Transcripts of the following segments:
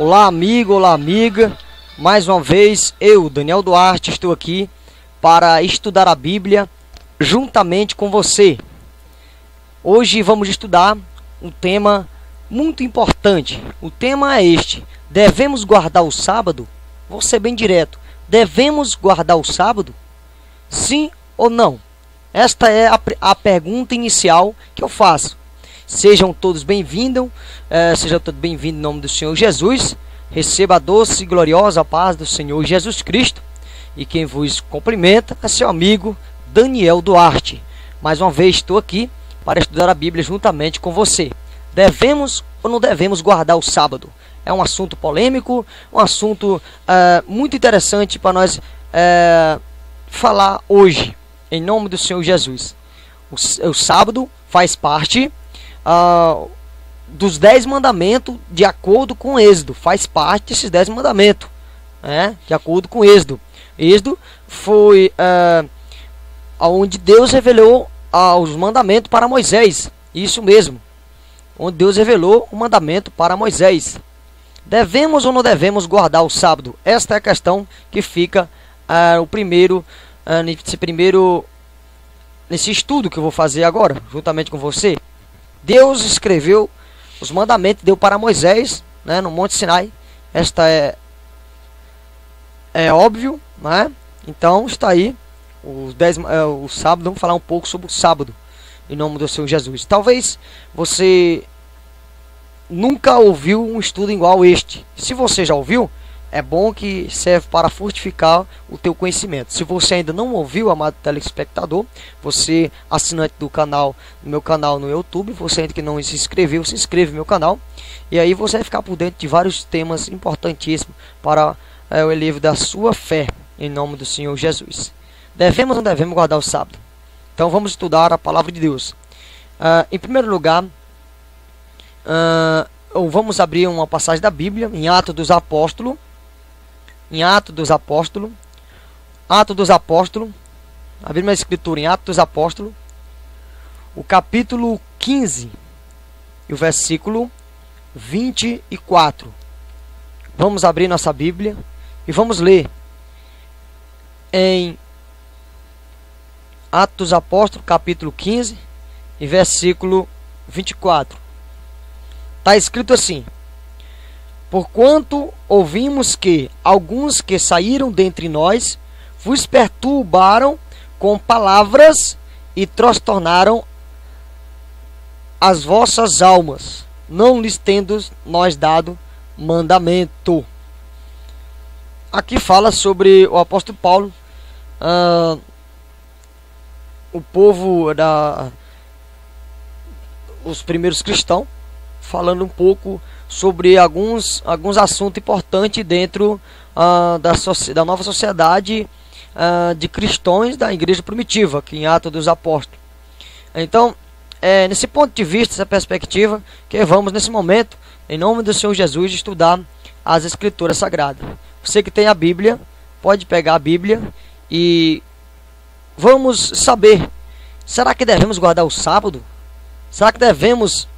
Olá amigo, olá amiga, mais uma vez eu, Daniel Duarte, estou aqui para estudar a Bíblia juntamente com você. Hoje vamos estudar um tema muito importante. O tema é este: devemos guardar o sábado? Vou ser bem direto, devemos guardar o sábado? Sim ou não? Esta é a pergunta inicial que eu faço. Sejam todos bem-vindos, seja todo bem-vindo em nome do Senhor Jesus. Receba a doce e gloriosa paz do Senhor Jesus Cristo. E quem vos cumprimenta é seu amigo Daniel Duarte. Mais uma vez estou aqui para estudar a Bíblia juntamente com você. Devemos ou não devemos guardar o sábado? É um assunto polêmico, um assunto muito interessante para nós falar hoje, em nome do Senhor Jesus. O sábado faz parte dos 10 mandamentos, de acordo com Êxodo. Faz parte desses 10 mandamentos, de acordo com Êxodo. Êxodo foi onde Deus revelou os mandamentos para Moisés. Isso mesmo, onde Deus revelou o mandamento para Moisés. Devemos ou não devemos guardar o sábado? Esta é a questão que fica nesse estudo que eu vou fazer agora, juntamente com você. Deus escreveu os mandamentos, deu para Moisés, no Monte Sinai. Esta é óbvio, Então está aí o sábado. Vamos falar um pouco sobre o sábado, em nome do Senhor Jesus. Talvez você nunca ouviu um estudo igual este. Se você já ouviu, é bom, que serve para fortificar o teu conhecimento. Se você ainda não ouviu, amado telespectador, você, assinante do canal, do meu canal no YouTube, você ainda que não se inscreveu, se inscreve no meu canal. E aí você vai ficar por dentro de vários temas importantíssimos para o elevo da sua fé, em nome do Senhor Jesus. Devemos ou não devemos guardar o sábado? Então vamos estudar a palavra de Deus. Em primeiro lugar, vamos abrir uma passagem da Bíblia em Atos dos Apóstolos. Em Atos dos Apóstolos, abrir uma escritura em Atos dos Apóstolos, o capítulo 15 e o versículo 24. Vamos abrir nossa Bíblia e vamos ler em Atos dos Apóstolos, capítulo 15 e versículo 24. Está escrito assim: porquanto ouvimos que alguns que saíram dentre nós vos perturbaram com palavras e transtornaram as vossas almas, não lhes tendo nós dado mandamento. Aqui fala sobre o apóstolo Paulo, o povo os primeiros cristãos, falando um pouco sobre alguns assuntos importantes dentro da nova sociedade de cristãos da igreja primitiva, aqui em Atos dos Apóstolos. Então, nesse ponto de vista, essa perspectiva, que vamos nesse momento, em nome do Senhor Jesus, estudar as Escrituras Sagradas. Você que tem a Bíblia, pode pegar a Bíblia e vamos saber: será que devemos guardar o sábado? Será que devemos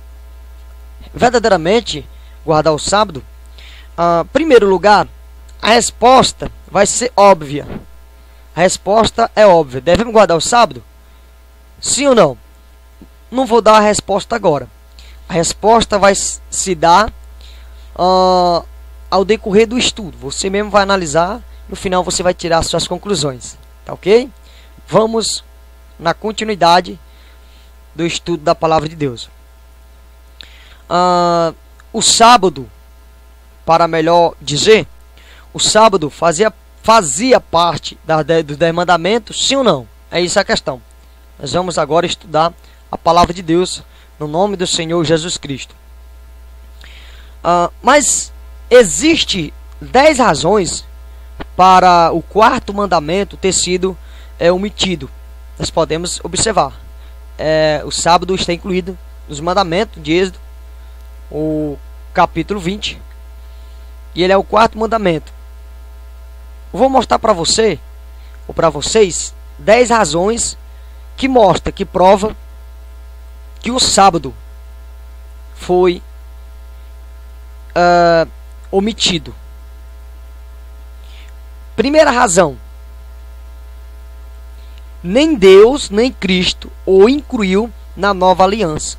verdadeiramente guardar o sábado? Primeiro lugar, a resposta vai ser óbvia. A resposta é óbvia. Devemos guardar o sábado? Sim ou não? Não vou dar a resposta agora. A resposta vai se dar ao decorrer do estudo. Você mesmo vai analisar. No final você vai tirar as suas conclusões. Tá ok? Vamos na continuidade do estudo da palavra de Deus. O sábado, para melhor dizer, o sábado fazia parte dos 10 mandamentos, sim ou não? É isso a questão. Nós vamos agora estudar a palavra de Deus no nome do Senhor Jesus Cristo. Mas existe 10 razões para o quarto mandamento ter sido omitido. Nós podemos observar. O sábado está incluído nos mandamentos de Êxodo, o capítulo 20, e ele é o quarto mandamento. Eu vou mostrar para você, ou para vocês, 10 razões que mostra, que prova que o sábado foi omitido. Primeira razão: nem Deus nem Cristo o incluiu na nova aliança.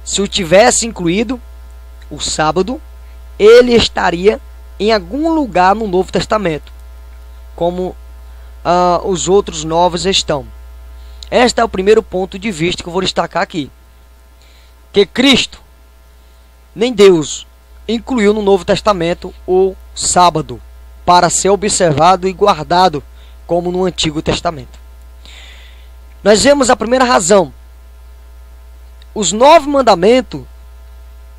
Se o tivesse incluído, o sábado, ele estaria em algum lugar no Novo Testamento, como os outros novos estão. Este é o primeiro ponto de vista que eu vou destacar aqui. Que Cristo, nem Deus, incluiu no Novo Testamento o sábado para ser observado e guardado como no Antigo Testamento. Nós vemos a primeira razão. Os 9 mandamentos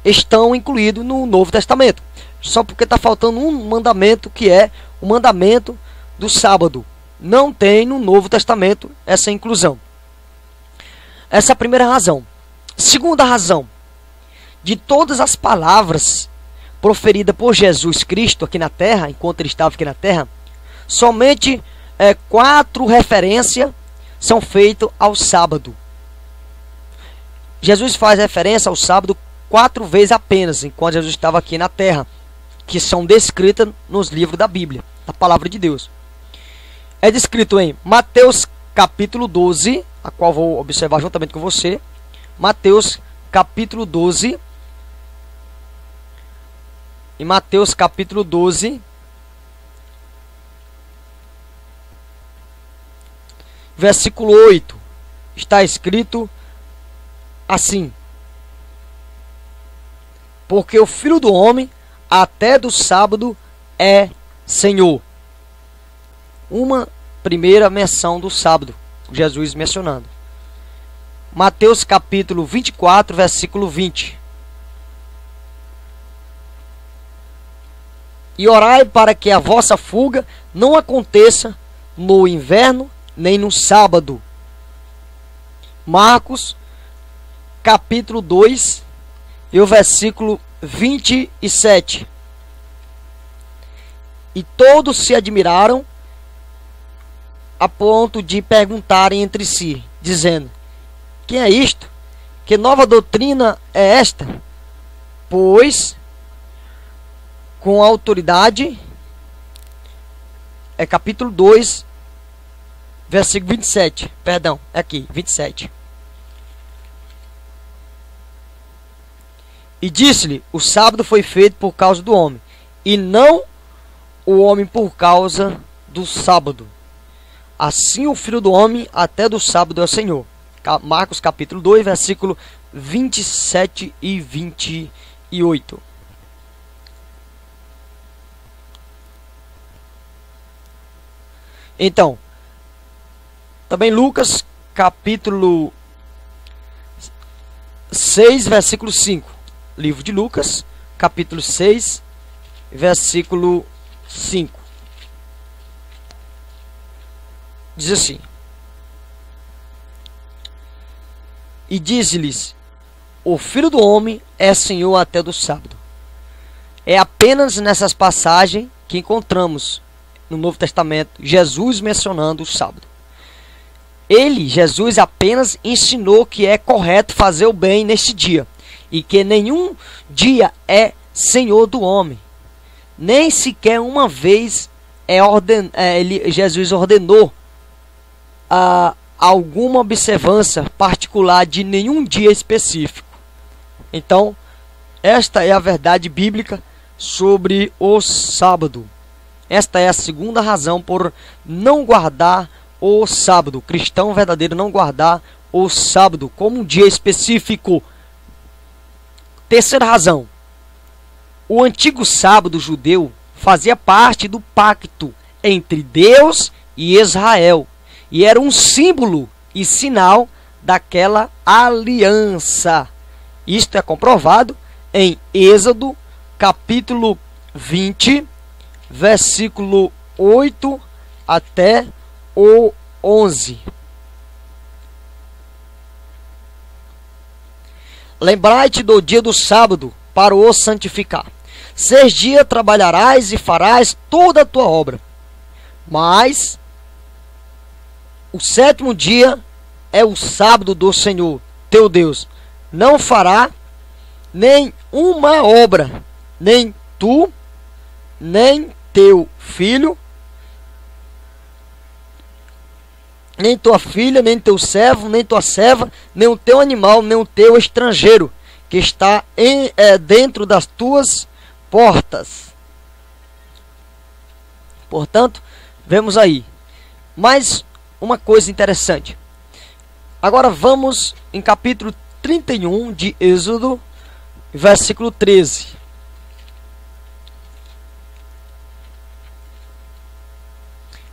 estão incluídos no Novo Testamento. Só porque está faltando um mandamento, que é o mandamento do sábado. Não tem no Novo Testamento essa inclusão. Essa é a primeira razão. Segunda razão: de todas as palavras proferidas por Jesus Cristo aqui na terra, enquanto ele estava aqui na terra, somente 4 referências são feitas ao sábado. Jesus faz referência ao sábado 4 vezes apenas, enquanto Jesus estava aqui na terra, que são descritas nos livros da Bíblia, da palavra de Deus. É descrito em Mateus capítulo 12, a qual vou observar juntamente com você. Mateus capítulo 12. Em Mateus capítulo 12, versículo 8, está escrito assim: porque o Filho do Homem até do sábado é Senhor. Uma primeira menção do sábado, Jesus mencionando. Mateus capítulo 24, versículo 20. E orai para que a vossa fuga não aconteça no inverno, nem no sábado. Marcos capítulo 2 e o versículo 27. E todos se admiraram a ponto de perguntarem entre si, dizendo: quem é isto? Que nova doutrina é esta? Pois com autoridade, capítulo 2, versículo 27, perdão, aqui, 27. E disse-lhe: o sábado foi feito por causa do homem, e não o homem por causa do sábado. Assim o Filho do Homem até do sábado é o Senhor. Marcos capítulo 2, versículo 27 e 28. Então, também Lucas capítulo 6, versículo 5. Livro de Lucas, capítulo 6, versículo 5. Diz assim: e diz-lhes: o Filho do Homem é Senhor até do sábado. É apenas nessas passagens que encontramos no Novo Testamento Jesus mencionando o sábado. Jesus, apenas ensinou que é correto fazer o bem neste dia, e que nenhum dia é Senhor do homem. Nem sequer uma vez Jesus ordenou alguma observância particular de nenhum dia específico. Então, esta é a verdade bíblica sobre o sábado. Esta é a segunda razão por não guardar o sábado. O cristão verdadeiro não guardar o sábado como um dia específico. Terceira razão: o antigo sábado judeu fazia parte do pacto entre Deus e Israel, e era um símbolo e sinal daquela aliança. Isto é comprovado em Êxodo capítulo 20, versículo 8 até o 11. Lembrai-te do dia do sábado para o santificar. 6 dias trabalharás e farás toda a tua obra, mas o 7º dia é o sábado do Senhor teu Deus. Não fará nem uma obra, nem tu, nem teu filho, nem tua filha, nem teu servo, nem tua serva, nem o teu animal, nem o teu estrangeiro, que está dentro das tuas portas. Portanto, vemos aí mais uma coisa interessante. Agora vamos em capítulo 31 de Êxodo, versículo 13.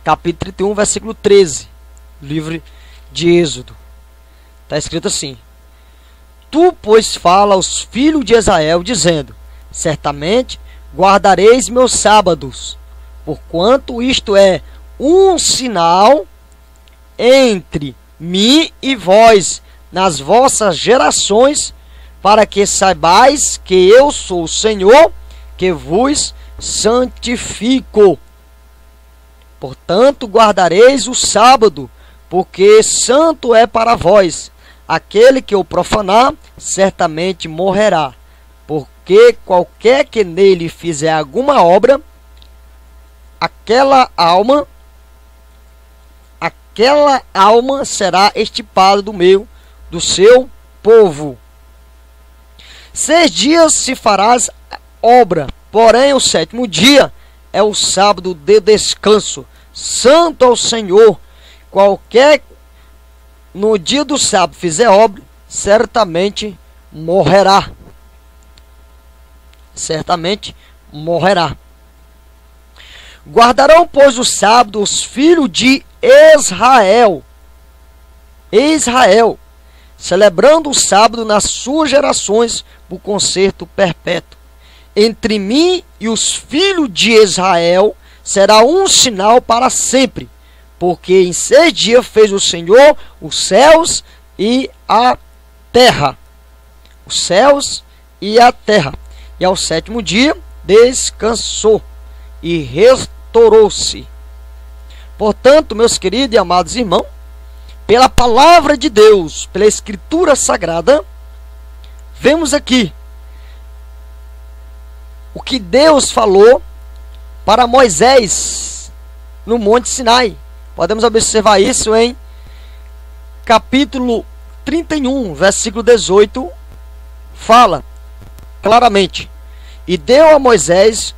Capítulo 31, versículo 13. Livro de Êxodo. Está escrito assim: Tu, pois, fala aos filhos de Israel, dizendo: Certamente guardareis meus sábados, porquanto isto é um sinal entre mim e vós nas vossas gerações, para que saibais que eu sou o Senhor, que vos santifico. Portanto, guardareis o sábado, porque santo é para vós. Aquele que o profanar, certamente morrerá. Porque qualquer que nele fizer alguma obra, aquela alma será extirpada do seu povo. 6 dias se farás obra, porém o 7º dia é o sábado de descanso, santo ao Senhor. Qualquer no dia do sábado fizer obra, certamente morrerá. Certamente morrerá. Guardarão, pois, o sábado os filhos de Israel, celebrando o sábado nas suas gerações, por concerto perpétuo. Entre mim e os filhos de Israel será um sinal para sempre, porque em 6 dias fez o Senhor os céus e a terra. Os céus e a terra. E ao 7º dia descansou e restaurou-se. Portanto, meus queridos e amados irmãos, pela palavra de Deus, pela Escritura Sagrada, vemos aqui o que Deus falou para Moisés no Monte Sinai. Podemos observar isso em capítulo 31, versículo 18, fala claramente: E deu a Moisés,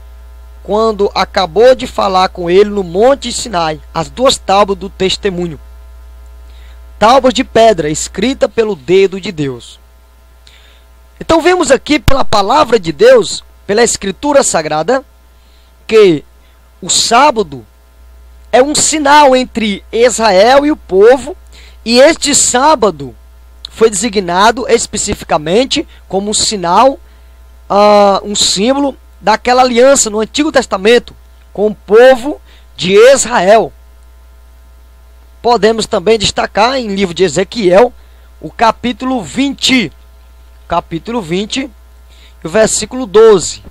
quando acabou de falar com ele no Monte Sinai, as 2 tábuas do testemunho, tábuas de pedra, escrita pelo dedo de Deus. Então vemos aqui pela palavra de Deus, pela Escritura Sagrada, que o sábado é um sinal entre Israel e o povo, e este sábado foi designado especificamente como um sinal, um símbolo daquela aliança no Antigo Testamento com o povo de Israel. Podemos também destacar em livro de Ezequiel, o capítulo 20, e o versículo 12.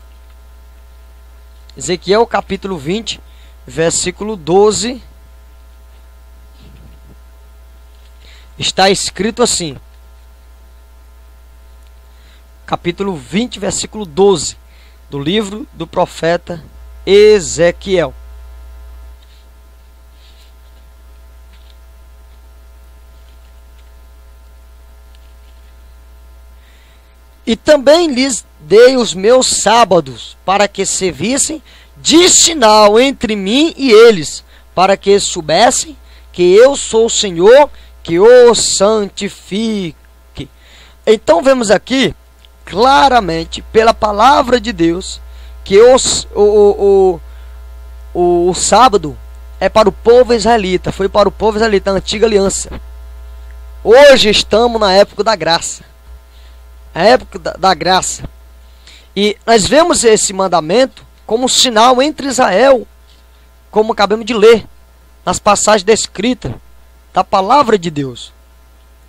Ezequiel, capítulo 20, versículo 12, está escrito assim, capítulo 20, versículo 12, do livro do profeta Ezequiel. E também lhes dei os meus sábados, para que servissem de sinal entre mim e eles, para que soubessem que eu sou o Senhor, que os santifique. Então vemos aqui claramente, pela palavra de Deus, que o sábado é para o povo israelita, foi para o povo israelita, a antiga aliança. Hoje estamos na época da graça, a época da graça, e nós vemos esse mandamento como um sinal entre Israel, como acabamos de ler nas passagens descritas da palavra de Deus.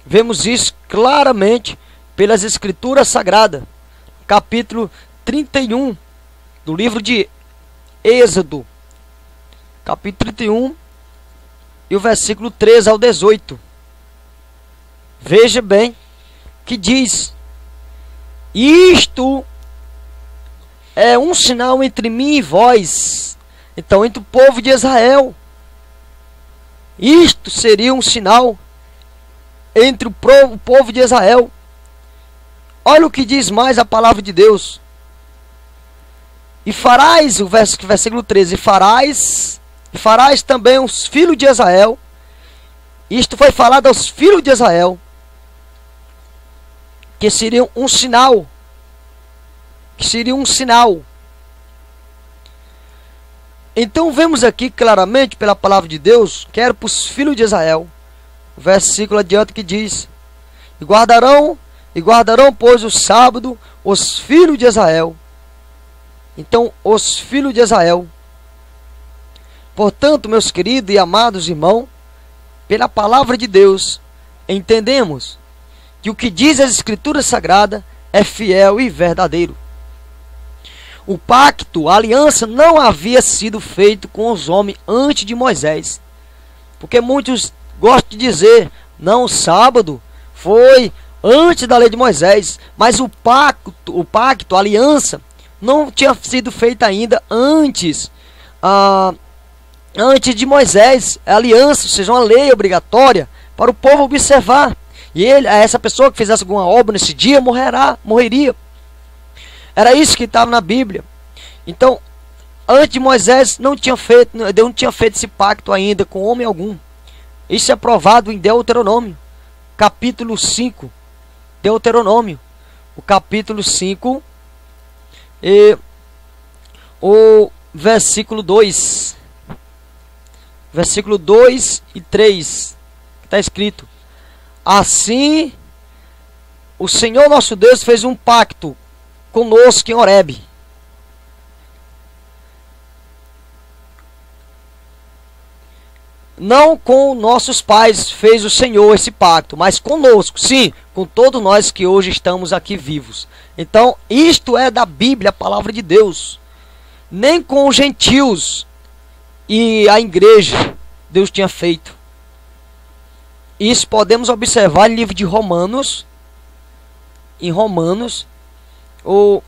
Vemos isso claramente pelas Escrituras Sagradas, capítulo 31 do livro de Êxodo, capítulo 31 e o versículo 13 ao 18. Veja bem que diz: Isto é um sinal entre mim e vós. Então, entre o povo de Israel. Isto seria um sinal entre o povo de Israel. Olha o que diz mais a palavra de Deus. E farás, o versículo 13, e farás também os filhos de Israel. Isto foi falado aos filhos de Israel, que seriam um sinal. Então vemos aqui claramente pela palavra de Deus, que era para os filhos de Israel. O versículo adiante que diz: E guardarão, pois, o sábado, os filhos de Israel. Então, os filhos de Israel. Portanto, meus queridos e amados irmãos, pela palavra de Deus, entendemos que o que diz as Escrituras Sagradas é fiel e verdadeiro. O pacto, a aliança, não havia sido feito com os homens antes de Moisés. Porque muitos gostam de dizer, não, o sábado foi antes da lei de Moisés. Mas o pacto, a aliança, não tinha sido feita ainda antes de Moisés. A aliança, ou seja, uma lei obrigatória para o povo observar. E essa pessoa que fizesse alguma obra nesse dia morreria. Era isso que estava na Bíblia. Então, antes de Moisés, Deus não tinha feito esse pacto ainda com homem algum. Isso é provado em Deuteronômio, capítulo 5. Deuteronômio, o capítulo 5, e o versículo 2. Versículo 2 e 3, que está escrito: Assim, o Senhor nosso Deus fez um pacto conosco em Horebe. Não com nossos pais fez o Senhor esse pacto, mas conosco, sim, com todos nós que hoje estamos aqui vivos. Então, isto é da Bíblia, a palavra de Deus. Nem com os gentios e a igreja Deus tinha feito. Isso podemos observar no livro de Romanos. Em Romanos, o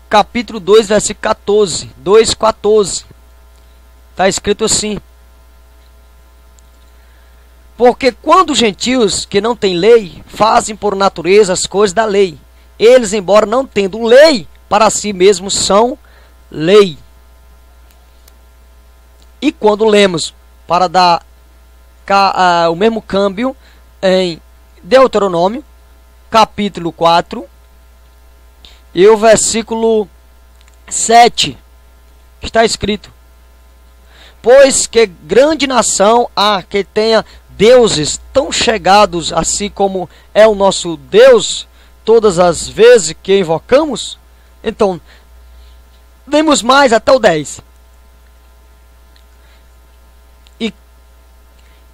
capítulo 2, versículo 14. 2:14. Está escrito assim: Porque quando os gentios que não têm lei fazem por natureza as coisas da lei, eles, embora não tendo lei, para si mesmos são lei. E quando lemos para dar o mesmo câmbio em Deuteronômio, capítulo 4, e o versículo 7, está escrito: Pois que grande nação há que tenha deuses tão chegados assim como é o nosso Deus, todas as vezes que invocamos. Então, vemos mais até o 10.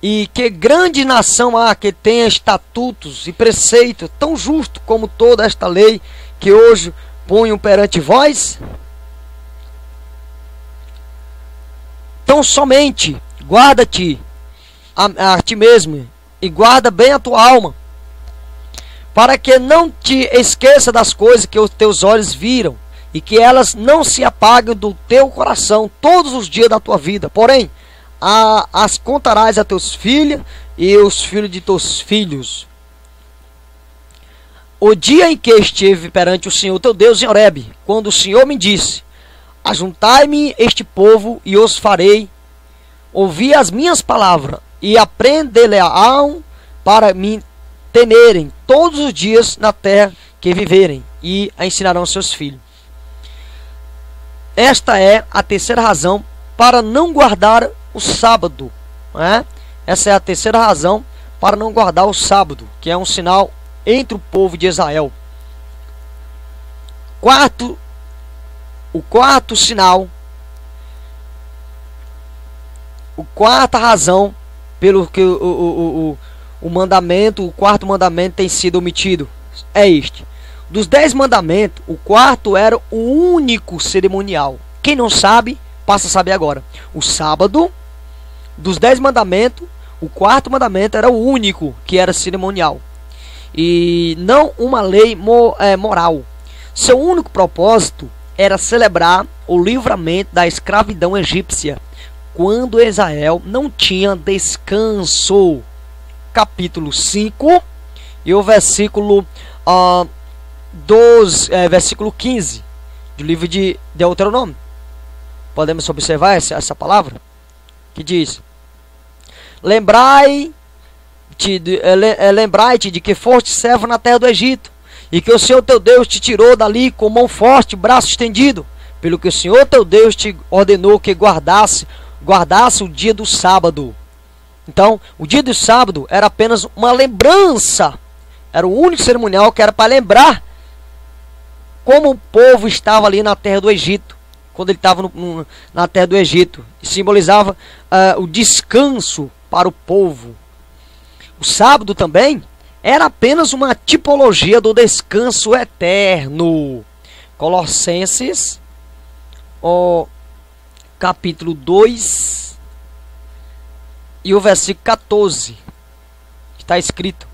E que grande nação há que tenha estatutos e preceitos tão justos como toda esta lei que hoje ponho perante vós? Tão somente guarda-te a ti mesmo e guarda bem a tua alma, para que não te esqueça das coisas que os teus olhos viram e que elas não se apaguem do teu coração todos os dias da tua vida. Porém, as contarás a teus filhos e os filhos de teus filhos. O dia em que estive perante o Senhor teu Deus em Horebe, quando o Senhor me disse: Ajuntai-me este povo e os farei ouvir as minhas palavras e aprender-lhe-ão para me temerem todos os dias na terra que viverem, e a ensinarão seus filhos. Esta é a terceira razão para não guardar o sábado, né? Essa é a terceira razão para não guardar o sábado, que é um sinal entre o povo de Israel. O quarto sinal, a quarta razão pelo que o quarto mandamento tem sido omitido é este: dos 10 mandamentos, o quarto era o único cerimonial. Quem não sabe, passa a saber agora. O sábado, dos 10 mandamentos, o quarto mandamento era o único que era cerimonial e não uma lei moral. Seu único propósito era celebrar o livramento da escravidão egípcia, quando Israel não tinha descanso. Capítulo 5 e o versículo 15 do livro de Deuteronômio. Podemos observar essa palavra que diz: Lembrai-te de que foste servo na terra do Egito, e que o Senhor teu Deus te tirou dali com mão forte, braço estendido, pelo que o Senhor teu Deus te ordenou que guardasse o dia do sábado. Então, o dia do sábado era apenas uma lembrança. Era o único cerimonial que era para lembrar como o povo estava ali na terra do Egito, quando ele estava na terra do Egito. E simbolizava o descanso para o povo. O sábado também era apenas uma tipologia do descanso eterno. Colossenses, capítulo 2 e o versículo 14, está escrito: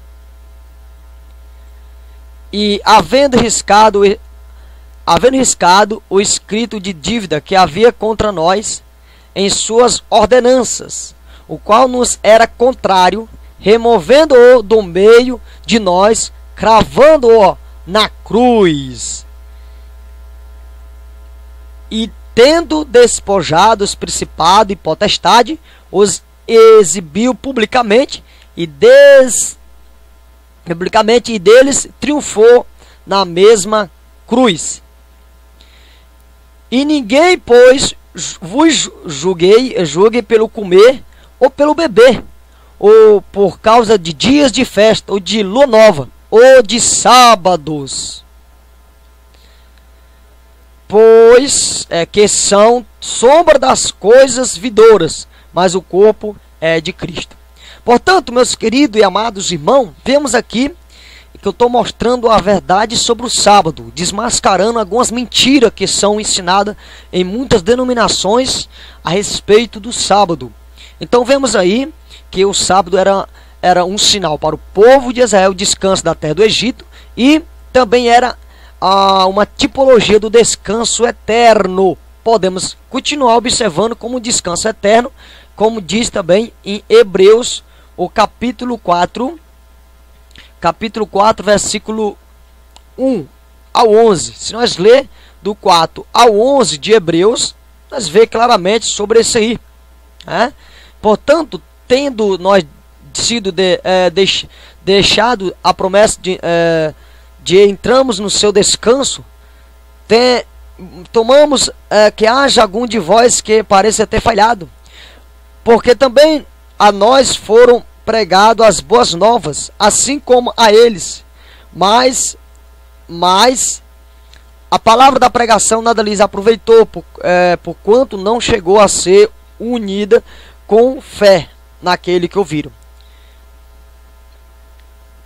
E havendo riscado o escrito de dívida que havia contra nós em suas ordenanças, o qual nos era contrário, removendo-o do meio de nós, cravando-o na cruz, e tendo despojado os principados e potestade, os exibiu publicamente e deles triunfou na mesma cruz. E ninguém, pois, vos julgue pelo comer ou pelo beber, ou por causa de dias de festa, ou de lua nova, ou de sábados, pois que são sombra das coisas vindouras, mas o corpo é de Cristo. Portanto, meus queridos e amados irmãos, vemos aqui que eu estou mostrando a verdade sobre o sábado, desmascarando algumas mentiras que são ensinadas em muitas denominações a respeito do sábado. Então vemos aí que o sábado era um sinal para o povo de Israel, o descanso da terra do Egito, e também era uma tipologia do descanso eterno. Podemos continuar observando como descanso eterno, como diz também em Hebreus, o capítulo 4, versículo 1 ao 11. Se nós ler do 4 ao 11 de Hebreus, nós vemos claramente sobre isso aí. Portanto, tendo nós sido deixado a promessa de entramos no seu descanso, tomamos que haja algum de vós que pareça ter falhado, porque também a nós foram pregado as boas novas, assim como a eles, mas a palavra da pregação nada lhes aproveitou, porquanto não chegou a ser unida com fé naquele que ouviram.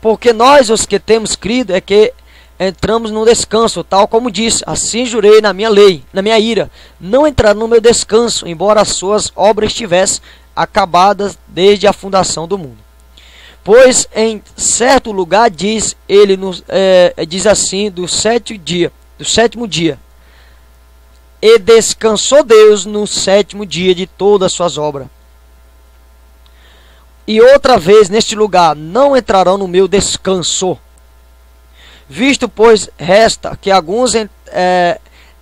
Porque nós, os que temos crido, é que entramos no descanso, tal como disse: assim jurei na minha lei, na minha ira, não entrarão no meu descanso, embora as suas obras estivessem acabadas desde a fundação do mundo. Pois em certo lugar diz ele, diz assim, do sétimo dia, e descansou Deus no sétimo dia de todas as suas obras. E outra vez neste lugar, não entrarão no meu descanso. Visto, pois, resta que alguns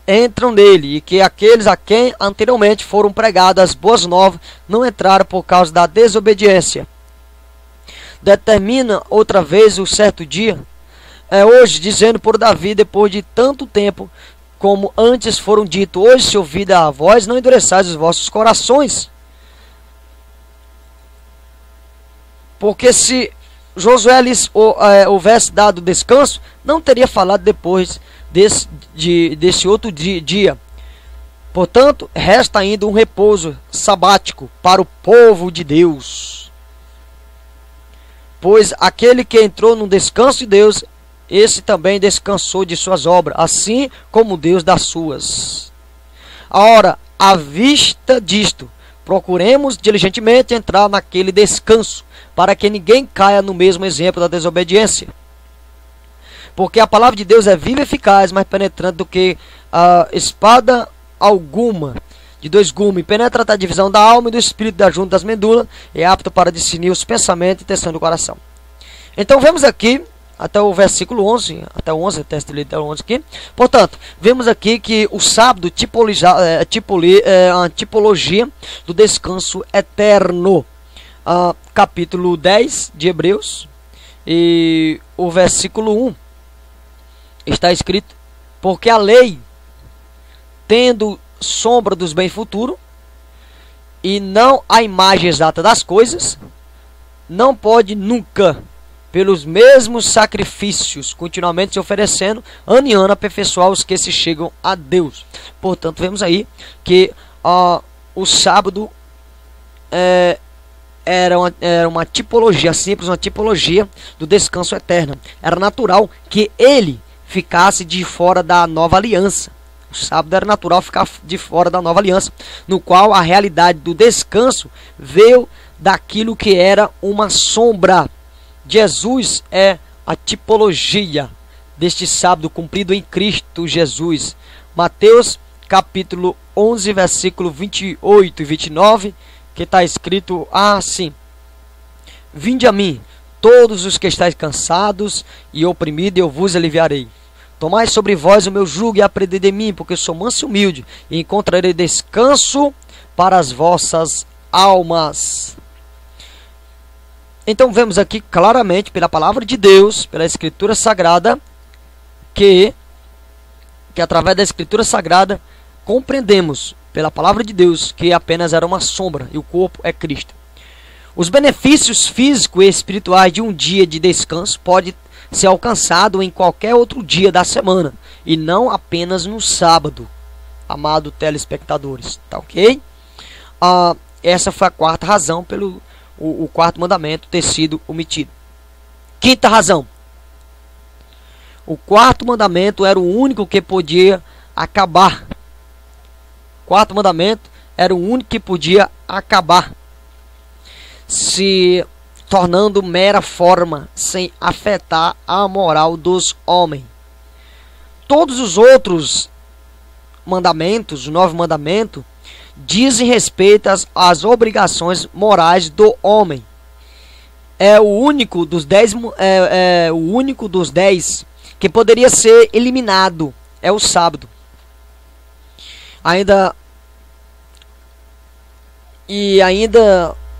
entram nele, e que aqueles a quem anteriormente foram pregadas as boas novas não entraram por causa da desobediência. Determina outra vez o certo dia, hoje, dizendo por Davi, depois de tanto tempo, como antes foram dito: hoje, se ouvida a voz, não endureçais os vossos corações. Porque se Josué lhes houvesse dado descanso, não teria falado depois desse outro dia. Portanto, resta ainda um repouso sabático para o povo de Deus. Pois aquele que entrou no descanso de Deus, esse também descansou de suas obras, assim como Deus das suas. Ora, à vista disto, procuremos diligentemente entrar naquele descanso, para que ninguém caia no mesmo exemplo da desobediência. Porque a palavra de Deus é viva e eficaz, mais penetrante do que a espada alguma de dois gumes, penetra até a divisão da alma e do espírito, da junta das medulas, e é apto para discernir os pensamentos e intenções do coração. Então vemos aqui, até o versículo 11, até o 11, texto até o 11 aqui. Portanto, vemos aqui que o sábado é uma tipologia do descanso eterno. Capítulo 10 de Hebreus, e o versículo 1, está escrito: porque a lei, tendo sombra dos bens futuros, e não a imagem exata das coisas, não pode nunca, pelos mesmos sacrifícios, continuamente se oferecendo, ano em ano, aperfeiçoar os que se chegam a Deus. Portanto, vemos aí que o sábado era uma tipologia, simples, uma tipologia do descanso eterno. Era natural que ele ficasse de fora da nova aliança. O sábado era natural ficar de fora da nova aliança, no qual a realidade do descanso veio daquilo que era uma sombra. Jesus é a tipologia deste sábado cumprido em Cristo Jesus. Mateus capítulo 11, versículo 28 e 29, que está escrito assim: vinde a mim, todos os que estáis cansados e oprimidos, eu vos aliviarei. Tomai sobre vós o meu jugo e aprendei de mim, porque eu sou manso e humilde, e encontrarei descanso para as vossas almas. Então vemos aqui claramente pela palavra de Deus, pela Escritura Sagrada, que através da Escritura Sagrada compreendemos pela palavra de Deus que apenas era uma sombra e o corpo é Cristo. Os benefícios físicos e espirituais de um dia de descanso podem ser alcançado em qualquer outro dia da semana e não apenas no sábado, amado telespectadores, tá ok? Essa foi a quarta razão pelo o quarto mandamento ter sido omitido. Quinta razão: o quarto mandamento era o único que podia acabar. O quarto mandamento era o único que podia acabar, se tornando mera forma, sem afetar a moral dos homens. Todos os outros mandamentos, os 9 mandamentos, dizem respeito às obrigações morais do homem. É o único dos 10 que poderia ser eliminado, é o sábado. Ainda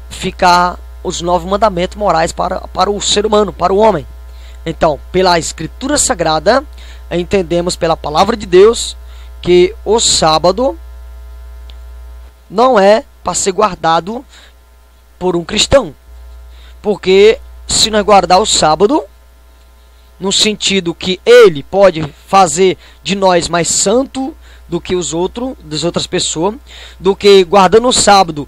ficar os 9 mandamentos morais para o ser humano, para o homem. Então, pela Escritura Sagrada, entendemos pela palavra de Deus que o sábado não é para ser guardado por um cristão. Porque se nós guardar o sábado, no sentido que ele pode fazer de nós mais santo do que das outras pessoas, do que guardando o sábado,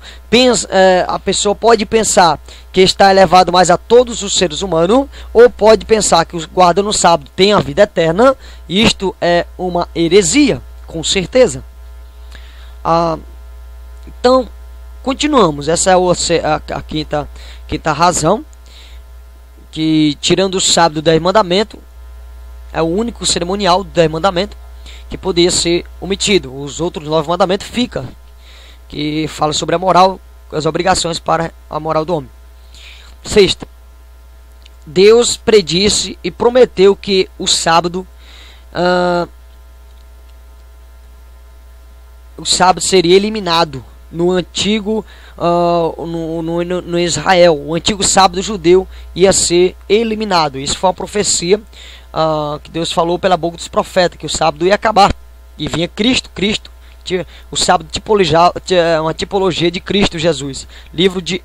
a pessoa pode pensar que está elevado mais a todos os seres humanos, ou pode pensar que guardando o sábado tem a vida eterna. Isto é uma heresia, com certeza. Então, continuamos. Essa é a quinta razão, que tirando o sábado do 10 mandamentos, é o único cerimonial do 10 mandamentos que poderia ser omitido. Os outros 9 mandamentos ficam, que fala sobre a moral, as obrigações para a moral do homem. Sexta, Deus predisse e prometeu que o sábado seria eliminado no antigo no Israel. O antigo sábado judeu ia ser eliminado. Isso foi uma profecia que Deus falou pela boca dos profetas, que o sábado ia acabar e vinha Cristo. O sábado é uma tipologia de Cristo Jesus. Livro de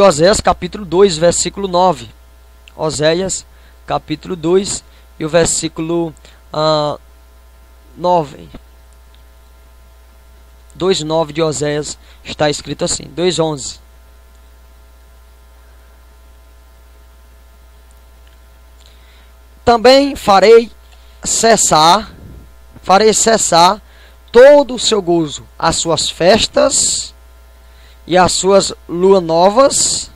Oséias capítulo 2, versículo 9. Oséias capítulo 2 e o versículo 9. 2:9 de Oséias está escrito assim. 2:11. Também farei cessar todo o seu gozo, as suas festas e as suas luas novas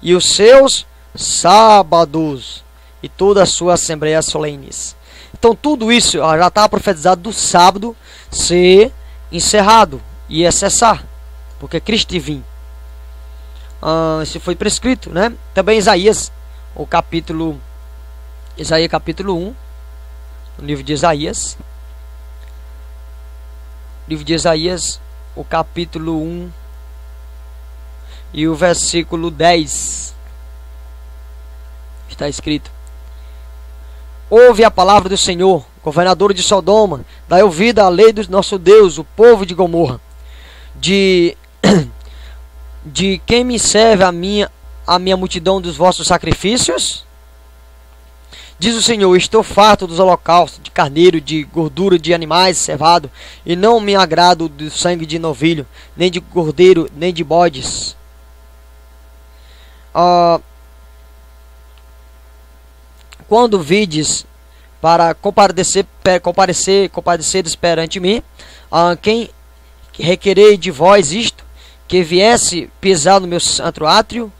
e os seus sábados e todas as suas assembleias solenes. Então tudo isso já estava profetizado do sábado ser encerrado e ia cessar, porque Cristo ia vir. Isso foi prescrito, né? Também Isaías capítulo 1, no livro de Isaías. Livro de Isaías, o capítulo 1 e o versículo 10. Está escrito: ouve a palavra do Senhor, governador de Sodoma, dai ouvida à lei do nosso Deus, o povo de Gomorra. De quem me serve a minha multidão dos vossos sacrifícios? Diz o Senhor: estou farto dos holocaustos, de carneiro, de gordura de animais cevado, e não me agrado do sangue de novilho, nem de cordeiro, nem de bodes. Quando vides para compareceres perante mim, quem requerei de vós isto, que viesse pisar no meu santo átrio,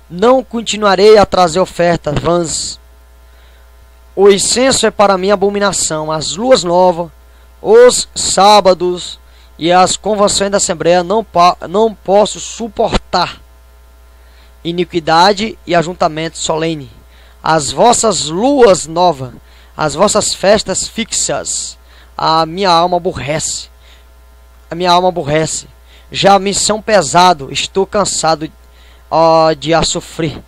não continuarei a trazer ofertas vãs. O incenso é para mim abominação, as luas novas, os sábados e as convenções da Assembleia não posso suportar. Iniquidade e ajuntamento solene, as vossas luas novas, as vossas festas fixas, a minha alma aborrece. Já me são pesado, estou cansado de a sofrer.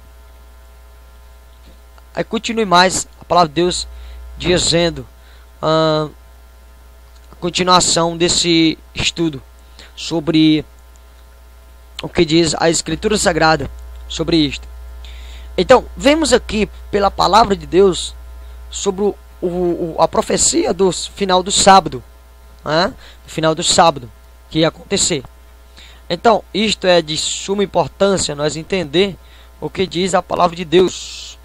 Aí continue mais a palavra de Deus dizendo, a continuação desse estudo sobre o que diz a Escritura Sagrada sobre isto. Então, vemos aqui pela palavra de Deus sobre a profecia do final do sábado, né? Do final do sábado que ia acontecer. Então, isto é de suma importância nós entender o que diz a palavra de Deus,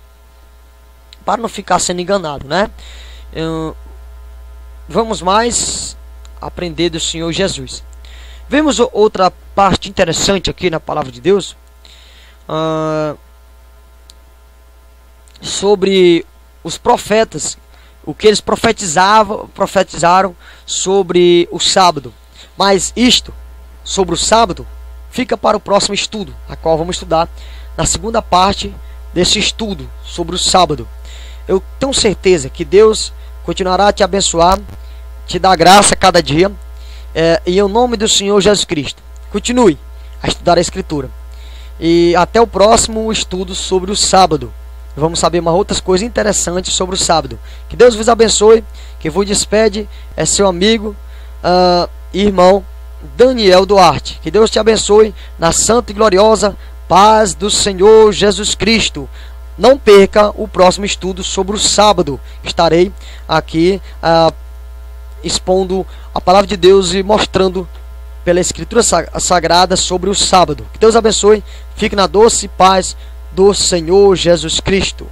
para não ficar sendo enganado, né? Vamos mais aprender do Senhor Jesus. Vemos outra parte interessante aqui na palavra de Deus, sobre os profetas, o que eles profetizaram sobre o sábado. Mas isto sobre o sábado fica para o próximo estudo, a qual vamos estudar na segunda parte desse estudo sobre o sábado. Eu tenho certeza que Deus continuará a te abençoar, te dar graça a cada dia, e em nome do Senhor Jesus Cristo, continue a estudar a Escritura. E até o próximo estudo sobre o sábado. Vamos saber uma outras coisas interessantes sobre o sábado. Que Deus vos abençoe. Que vos despede é seu amigo, irmão Daniel Duarte. Que Deus te abençoe na santa e gloriosa paz do Senhor Jesus Cristo. Não perca o próximo estudo sobre o sábado. Estarei aqui expondo a palavra de Deus e mostrando pela Escritura Sagrada sobre o sábado. Que Deus abençoe. Fique na doce paz do Senhor Jesus Cristo.